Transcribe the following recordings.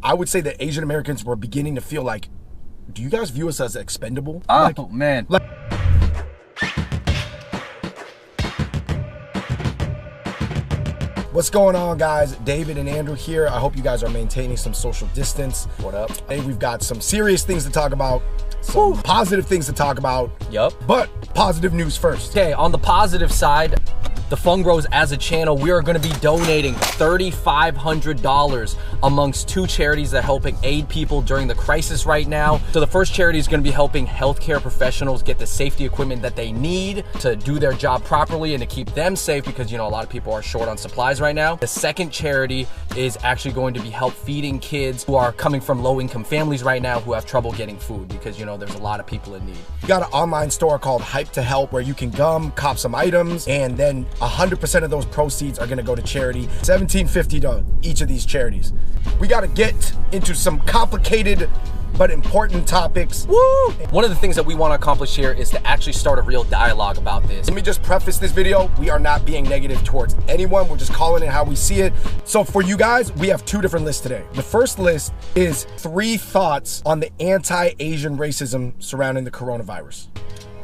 I would say that Asian Americans were beginning to feel like, do you guys view us as expendable? Oh, man. What's going on, guys? David and Andrew here. I hope you guys are maintaining some social distance. What up? Today we've got some serious things to talk about, some positive things to talk about. Yup. But positive news first. Okay, on the positive side, the Fung Bros as a channel, we are going to be donating $3,500 amongst two charities that are helping aid people during the crisis right now. So the first charity is going to be helping healthcare professionals get the safety equipment that they need to do their job properly and to keep them safe, because you know a lot of people are short on supplies right now. The second charity is actually going to be help feeding kids who are coming from low-income families right now who have trouble getting food, because you know there's a lot of people in need. We got an online store called Hype to Help where you can cop some items, and then 100% of those proceeds are gonna go to charity. $17.50 to each of these charities. We gotta get into some complicated but important topics. Woo! One of the things that we want to accomplish here is to actually start a real dialogue about this. Let me just preface this video. We are not being negative towards anyone. We're just calling it how we see it. So for you guys, we have two different lists today. The first list is 3 thoughts on the anti-Asian racism surrounding the coronavirus.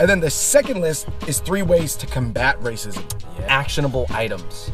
And then the second list is 3 ways to combat racism. Yeah. Actionable items.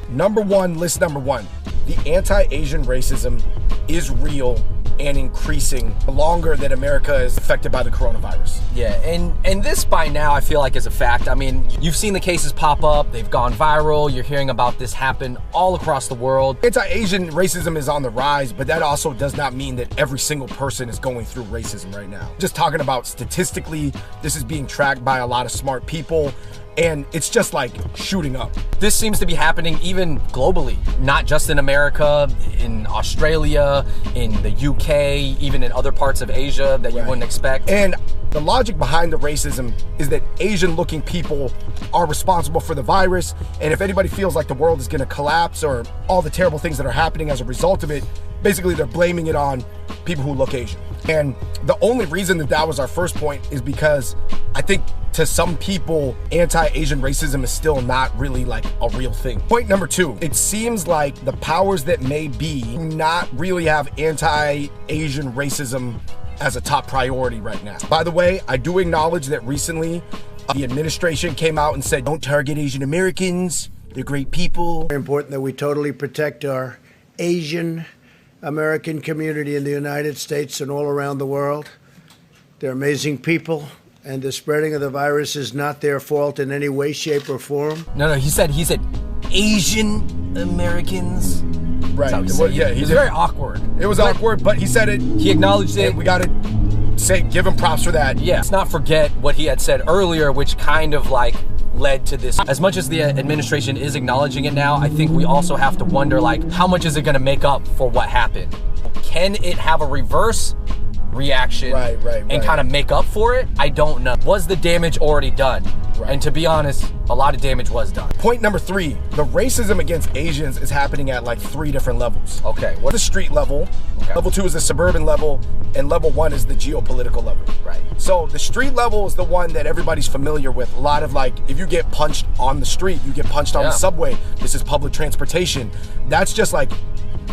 List number one, the anti-Asian racism is real and increasing the longer that America is affected by the coronavirus. Yeah, and this by now I feel like is a fact. I mean, you've seen the cases pop up, they've gone viral, you're hearing about this happen all across the world. Anti-Asian racism is on the rise, but that also does not mean that every single person is going through racism right now. Just talking about statistically, this is being tracked by a lot of smart people, and it's just like shooting up. This seems to be happening even globally, not just in America, in Australia, in the UK, even in other parts of Asia that you wouldn't expect. And the logic behind the racism is that Asian looking people are responsible for the virus, and if anybody feels like the world is gonna collapse or all the terrible things that are happening as a result of it, basically they're blaming it on people who look Asian. And the only reason that was our first point is because I think to some people, anti-Asian racism is still not really like a real thing. Point number 2, it seems like the powers that may be do not really have anti-Asian racism as a top priority right now. By the way, I do acknowledge that recently the administration came out and said, don't target Asian Americans, they're great people. Very important that we totally protect our Asian American community in the United States and all around the world. They're amazing people, and the spreading of the virus is not their fault in any way, shape, or form. No, he said Asian Americans. Right. Yeah, he's very awkward. It was awkward, but he said it. He acknowledged it. And we gotta give him props for that. Yeah. Let's not forget what he had said earlier, which kind of like led to this. As much as the administration is acknowledging it now, I think we also have to wonder, like, how much is it gonna make up for what happened? Can it have a reverse reaction and kind of make up for it? I don't know. Was the damage already done? And to be honest, a lot of damage was done. Point number 3, the racism against Asians is happening at like 3 different levels. Okay. What's the street level? Okay. Level 2 is the suburban level, and level 1 is the geopolitical level. Right. So the street level is the one that everybody's familiar with. A lot of like, if you get punched on the street, you get punched on the subway, this is public transportation. That's just like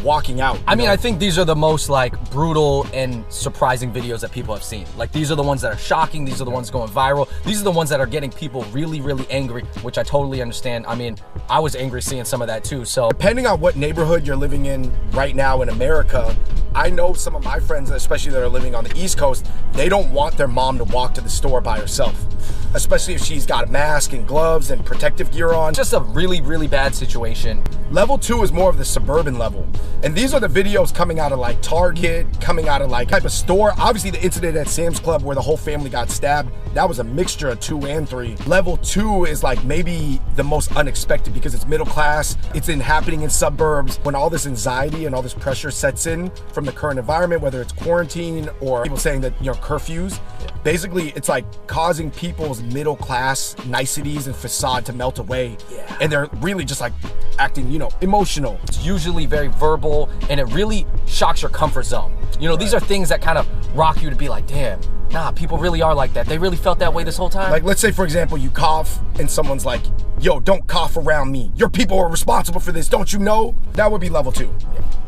walking out. I mean, I think these are the most like brutal and surprising videos that people have seen. Like, these are the ones that are shocking. These are the ones going viral. These are the ones that are getting people really, really angry, which I totally understand. I mean, I was angry seeing some of that too. So depending on what neighborhood you're living in right now in America, I know some of my friends, especially that are living on the East Coast, they don't want their mom to walk to the store by herself, especially if she's got a mask and gloves and protective gear on. Just a really, really bad situation. Level 2 is more of the suburban level. And these are the videos coming out of like Target, coming out of like type of store. Obviously the incident at Sam's Club where the whole family got stabbed, that was a mixture of 2 and 3. Level 2 is like maybe the most unexpected because it's middle class, it's happening in suburbs. When all this anxiety and all this pressure sets in from the current environment, whether it's quarantine or people saying that, you know, curfews, basically it's like causing people's middle class niceties and facade to melt away. And they're really just like acting, you know, emotional. It's usually very verbal and it really shocks your comfort zone. You know, these are things that kind of rock you to be like, damn, nah, people really are like that. They really felt that way this whole time. Like, let's say for example, you cough and someone's like, yo, don't cough around me. Your people are responsible for this, don't you know? That would be level 2.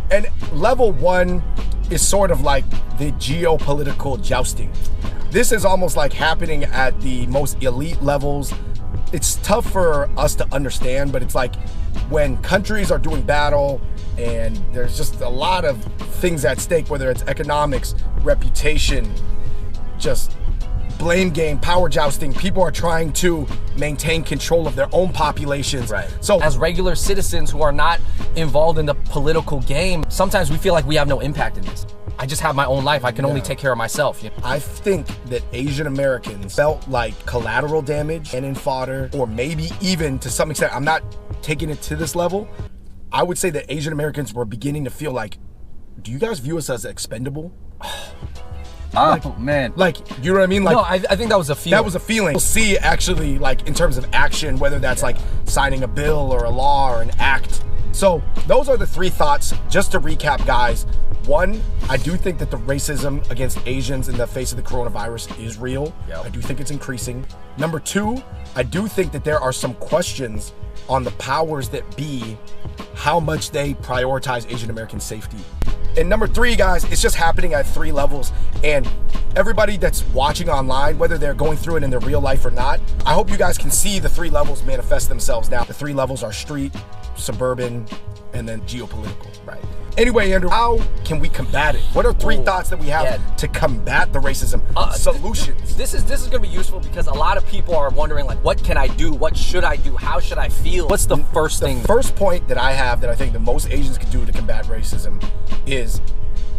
And level 1 is sort of like the geopolitical jousting. This is almost like happening at the most elite levels. It's tough for us to understand, but it's like when countries are doing battle and there's just a lot of things at stake, whether it's economics, reputation, just blame game, power jousting. People are trying to maintain control of their own populations. Right. So as regular citizens who are not involved in the political game, sometimes we feel like we have no impact in this. I just have my own life. I can only take care of myself. You know? I think that Asian Americans felt like collateral damage and in fodder, or maybe even to some extent, I'm not taking it to this level. I would say that Asian Americans were beginning to feel like, do you guys view us as expendable? Oh, man. Like, you know what I mean? Like, no, I think that was a feeling. That was a feeling. We'll see actually, like, in terms of action, whether that's like signing a bill or a law or an act. So those are the three thoughts. Just to recap, guys. One, I do think that the racism against Asians in the face of the coronavirus is real. Yep. I do think it's increasing. Number two, I do think that there are some questions on the powers that be, how much they prioritize Asian American safety. And number three, guys, it's just happening at 3 levels. And everybody that's watching online, whether they're going through it in their real life or not, I hope you guys can see the 3 levels manifest themselves now. The 3 levels are street, suburban, and then geopolitical. Right. Anyway, Andrew, how can we combat it? What are 3 thoughts that we have to combat the racism? Solutions. This is going to be useful because a lot of people are wondering, like, what can I do? What should I do? How should I feel? What's the first thing? The first point that I have that I think that most Asians can do to combat racism is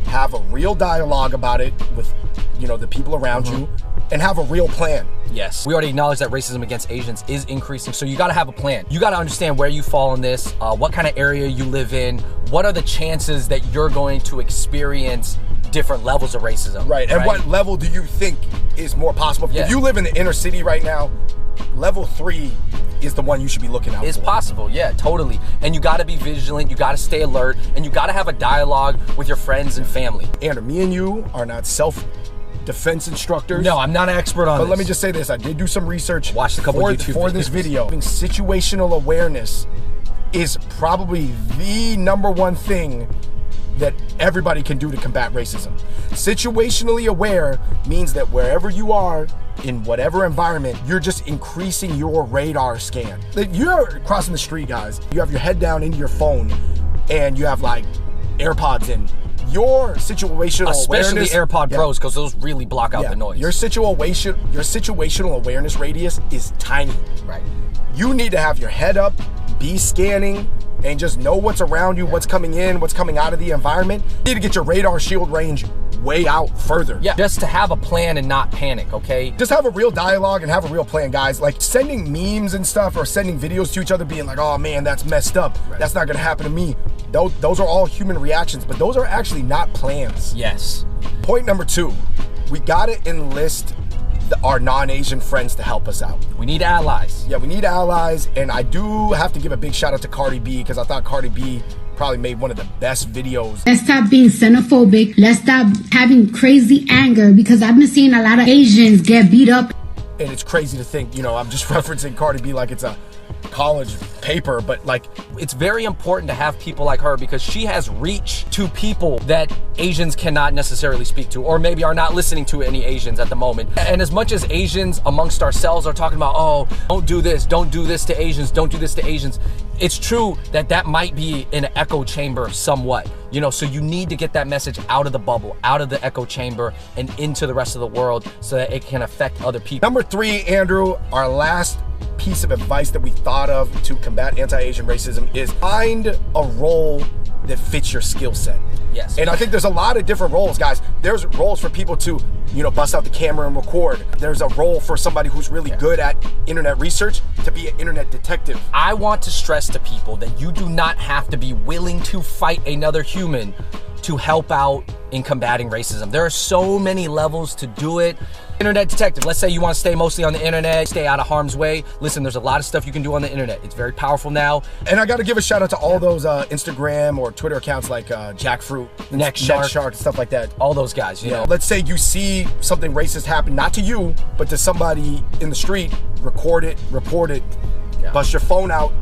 have a real dialogue about it with, you know, the people around you, and have a real plan. Yes. We already acknowledged that racism against Asians is increasing, so you got to have a plan. You got to understand where you fall in this, what kind of area you live in, what are the chances that you're going to experience different levels of racism. Right, and what level do you think is more possible? Yeah. If you live in the inner city right now, level 3 is the one you should be looking out It's for. possible, yeah, totally. And you got to be vigilant, you got to stay alert, and you got to have a dialogue with your friends and family. Andrew, me and you are not self-defense instructors. No, I'm not an expert on But this. let me just say this, I did do some research. Watched a couple YouTube for this videos. video. Having situational awareness is probably the #1 thing that everybody can do to combat racism. Situationally aware means that wherever you are, in whatever environment, you're just increasing your radar scan. Like, you're crossing the street, guys. You have your head down into your phone and you have like AirPods in. Your situational Especially awareness, the AirPod Pros, because those really block out the noise. Your situational awareness radius is tiny. Right. You need to have your head up, be scanning, and just know what's around you, what's coming in, what's coming out of the environment. You need to get your radar shield range way out further. Yeah, just to have a plan and not panic, okay? Just have a real dialogue and have a real plan, guys. Like sending memes and stuff or sending videos to each other being like, oh man, that's messed up. Right. That's not gonna happen to me. Those are all human reactions, but those are actually not plans. Yes. Point number 2, we gotta enlist our non-Asian friends to help us out. We need allies. Yeah, we need allies, and I do have to give a big shout out to Cardi B because I thought Cardi B probably made one of the best videos. Let's stop being xenophobic. Let's stop having crazy anger, because I've been seeing a lot of Asians get beat up. And it's crazy to think, you know, I'm just referencing Cardi B like it's a college paper, but like, It's very important to have people like her because she has reach to people that Asians cannot necessarily speak to, or maybe are not listening to any Asians at the moment. And as much as Asians amongst ourselves are talking about, oh, don't do this to Asians, don't do this to Asians, it's true that that might be in an echo chamber somewhat, you know, so you need to get that message out of the bubble, out of the echo chamber and into the rest of the world so that it can affect other people. number 3, Andrew, our last piece of advice that we thought of to combat anti-Asian racism is find a role that fits your skill set. Yes. And I think there's a lot of different roles, guys. There's roles for people to, you know, bust out the camera and record. There's a role for somebody who's really good at internet research to be an internet detective. I want to stress to people that you do not have to be willing to fight another human to help out in combating racism. There are so many levels to do it. Internet detective, let's say you want to stay mostly on the internet, stay out of harm's way. Listen, there's a lot of stuff you can do on the internet. It's very powerful now. And I got to give a shout out to all those Instagram or Twitter accounts like Jackfruit, Next Shark, and stuff like that. all those guys, you know. Let's say you see something racist happen, not to you, but to somebody in the street, record it, report it, bust your phone out.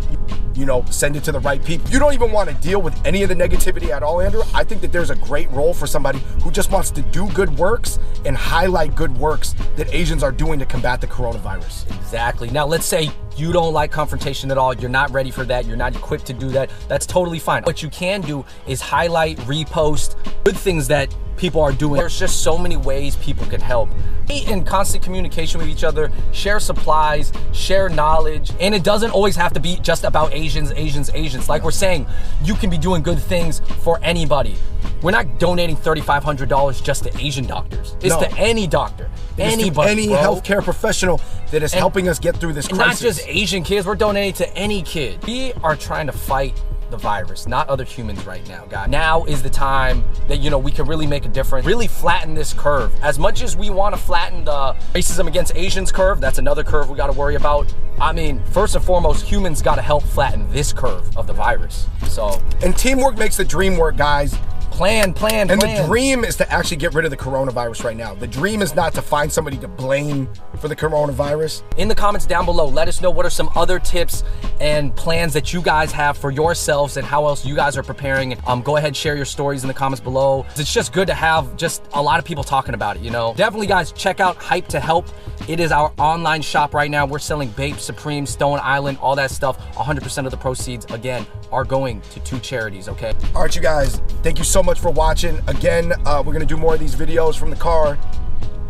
you know, send it to the right people. You don't even want to deal with any of the negativity at all, Andrew. I think that there's a great role for somebody who just wants to do good works and highlight good works that Asians are doing to combat the coronavirus. Exactly. Now, let's say you don't like confrontation at all. You're not ready for that. You're not equipped to do that. That's totally fine. What you can do is highlight, repost good things that people are doing. There's just so many ways people can help. Be in constant communication with each other, share supplies, share knowledge, and it doesn't always have to be just about Asians. Like we're saying, you can be doing good things for anybody. We're not donating $3,500 just to Asian doctors. It's to any doctor, anybody, any healthcare professional that is helping us get through this crisis. Not just Asian kids, we're donating to any kid. We are trying to fight the virus, not other humans right now, guys. Now is the time that, you know, we can really make a difference, really flatten this curve. As much as we want to flatten the racism against Asians curve, that's another curve we got to worry about. I mean, first and foremost, humans got to help flatten this curve of the virus. So, and teamwork makes the dream work, guys. Plan. And the dream is to actually get rid of the coronavirus right now. The dream is not to find somebody to blame for the coronavirus. In the comments down below, let us know what are some other tips and plans that you guys have for yourselves and how else you guys are preparing. Go ahead, share your stories in the comments below. It's just good to have just a lot of people talking about it, you know. Definitely, guys, check out Hype to Help. It is our online shop right now. We're selling Bape, Supreme, Stone Island, all that stuff. 100% of the proceeds, again, are going to 2 charities, okay? All right, you guys, thank you so much for watching. Again, we're gonna do more of these videos from the car.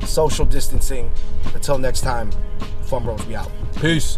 Social distancing. Until next time, Fun Bros, we out. Peace.